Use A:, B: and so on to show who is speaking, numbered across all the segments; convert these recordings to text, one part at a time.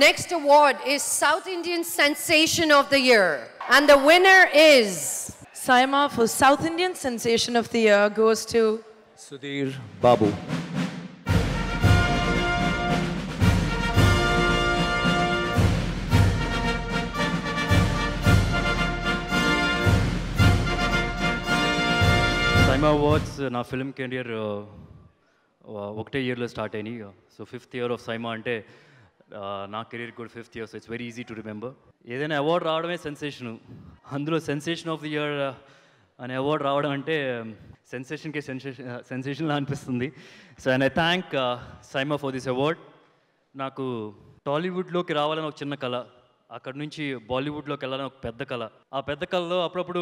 A: Next award is South Indian Sensation of the Year. And the winner is...
B: Saima for South Indian Sensation of the Year goes to...
C: Sudhir Babu.
D: Saima Awards, na film career ఒకటే ఇయర్లో start అయినాయి. So 5th year of Saima అంటే నా career కూడా 5th year, so it's very easy to remember. ఏదైనా award రావడమే sensation. అందులో sensation of the year అనే అవార్డు రావడం అంటే సెన్సేషన్లా అనిపిస్తుంది. So and I thank Saima for this award. నాకు టాలీవుడ్లోకి రావాలని ఒక చిన్న కళ, అక్కడ నుంచి బాలీవుడ్లోకి వెళ్ళాలని ఒక పెద్ద కళ. ఆ పెద్ద కళలో అప్పుడప్పుడు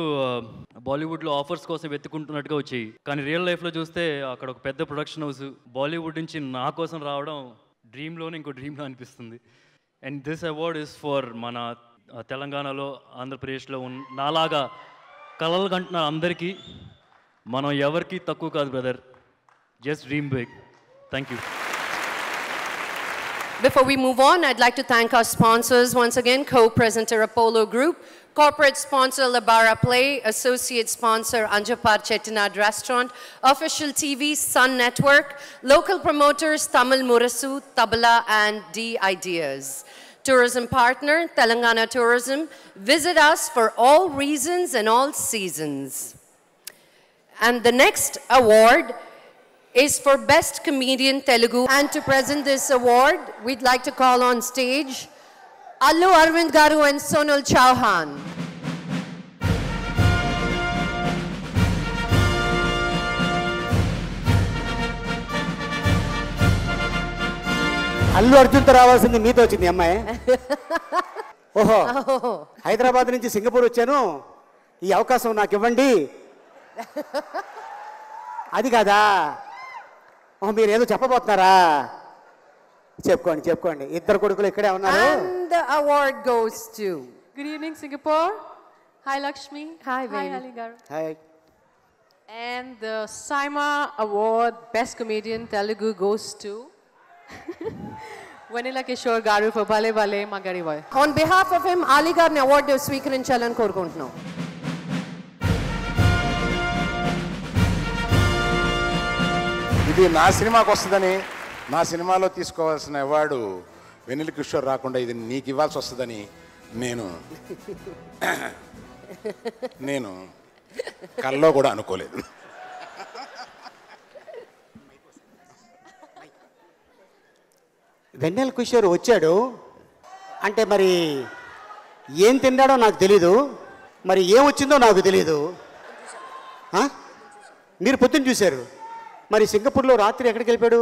D: బాలీవుడ్లో ఆఫర్స్ కోసం వెతుకుంటున్నట్టుగా వచ్చాయి. కానీ రియల్ లైఫ్లో చూస్తే అక్కడ ఒక పెద్ద ప్రొడక్షన్ హౌస్ బాలీవుడ్ నుంచి నా కోసం రావడం డ్రీమ్లోనే ఇంకో డ్రీమ్లో అనిపిస్తుంది. And this award is for మన తెలంగాణలో, ఆంధ్రప్రదేశ్లో నాలాగా కళలు కంటున్న అందరికీ. మనం ఎవరికి తక్కువ కాదు brother, just dream big. Thank you.
A: Before we move on, I'd like to thank our sponsors once again, co-presenter Apollo Group, corporate sponsor Labara Play, associate sponsor Anjapar Chettinad Restaurant, official TV Sun Network, local promoters Tamil Murasu, Tabala and D Ideas. Tourism partner Telangana Tourism. Visit us for all reasons and all seasons. And the next award is for Best Comedian Telugu. And to present this award, we'd like to call on stage Allu Arvind Garu and Sonal Chauhan.
E: Allu అర్జున్తో రావాల్సింది మీతో వచ్చింది అమ్మాయి. ఓహో, హైదరాబాద్ నుంచి Singapore వచ్చాను, ఈ అవకాశం నాకు ఇవ్వండి అది కాదా? మీరు ఏదో చెప్పబోతున్నారా? చెప్పుకోండి చెప్పుకోండి. ఇద్దరు కొడుకులు ఇక్కడే ఉన్నారు.
A: And the award goes to...
F: Good evening, Singapore. Hi, Lakshmi.
A: Hi, baby.
F: Hi, Ali Garu.
E: Hi.
F: And the Saima Award Best Comedian Telugu goes to Vanilla Kishore Garu for Bale Bale Magari Boy.
A: On behalf of him, Ali Garni award స్వీకరించాలని కోరుకుంటున్నాం.
G: ఇది నా సినిమాకి వస్తుందని, నా సినిమాలో తీసుకోవాల్సిన award వెన్నెల కిషోర్ రాకుండా ఇది నీకు ఇవ్వాల్సి వస్తుందని నేను కల్లో కూడా అనుకోలేదు.
E: వెన్నెల కిషోర్ వచ్చాడు అంటే మరి ఏం తిన్నాడో నాకు తెలీదు, మరి ఏం వచ్చిందో నాకు తెలీదు. మీరు పొద్దున్న చూశారు, మరి సింగపూర్లో రాత్రి ఎక్కడికి వెళ్ళిపోయాడు?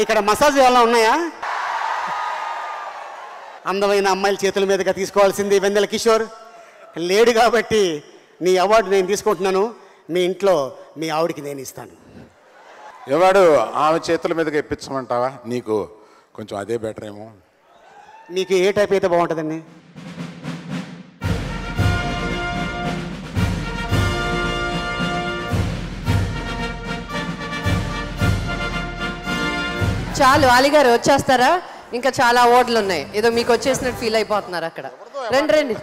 E: ఇక్కడ మసాజ్ ఏమైనా ఉన్నాయా? అందమైన అమ్మాయిల చేతుల మీదుగా తీసుకోవాల్సింది వెన్నెల కిషోర్ లేడు కాబట్టి నీ అవార్డు నేను తీసుకుంటున్నాను. మీ ఇంట్లో మీ ఆవిడికి నేను ఇస్తాను.
G: ఎవడు ఆమె చేతుల మీదకి ఇప్పించమంటావా? నీకు కొంచెం అదే బెటర్ ఏమో.
E: మీకు ఏ టైప్ అయితే బాగుంటుందండి?
A: చాలు, అలీ గారు వచ్చేస్తారా? ఇంకా చాలా అవార్డులు ఉన్నాయి, ఏదో మీకు వచ్చేసినట్టు ఫీల్ అయిపోతున్నారు అక్కడ. రండి రండి.